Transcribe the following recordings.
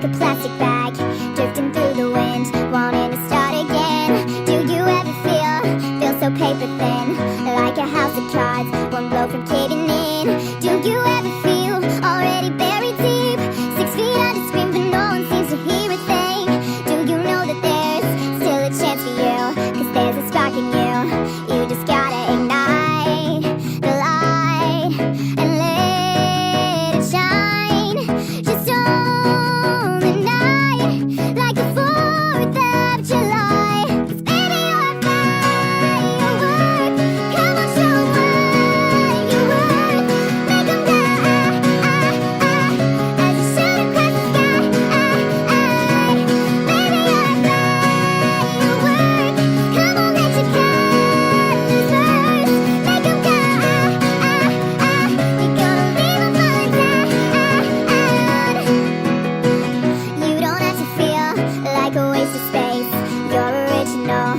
a plastic bag, drifting through the wind, wanting to start again. Do you ever feel so paper thin, like a house of cards, one blow from caving in? Do you ever feel already buried deep, 6 feet under, scream but no one seems to hear a thing? Do you know that there's still a chance for you, 'cause there's a spark in you, you just gotta ignite the light and let it shine, just on the night, like the 4th of July. 'Cause baby you're a firework, come on show what you're worth, make them die, as you shoot across the sky. Baby you're a firework, come on let your colors burst, make them die, you're gonna leave them falling down. You don't have to feel like a waste of space, you're original,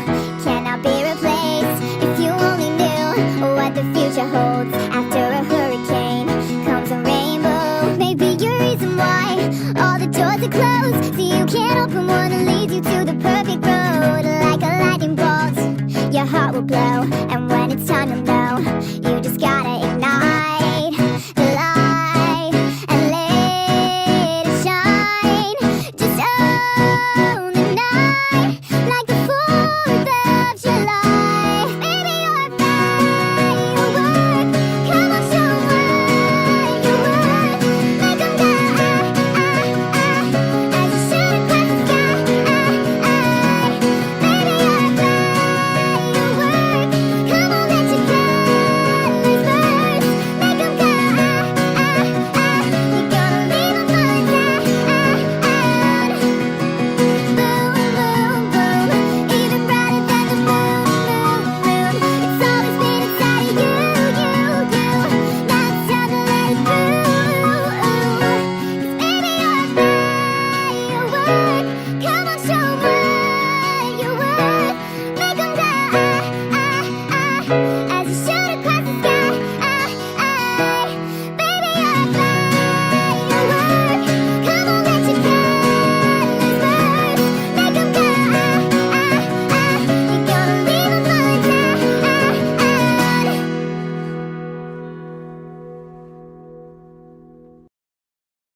cannot be replaced. If you only knew what the future holds, after a hurricane comes a rainbow. Maybe your reason why all the doors are closed, so you can't open one that leads you to the perfect road. Like a lightning bolt, your heart will blow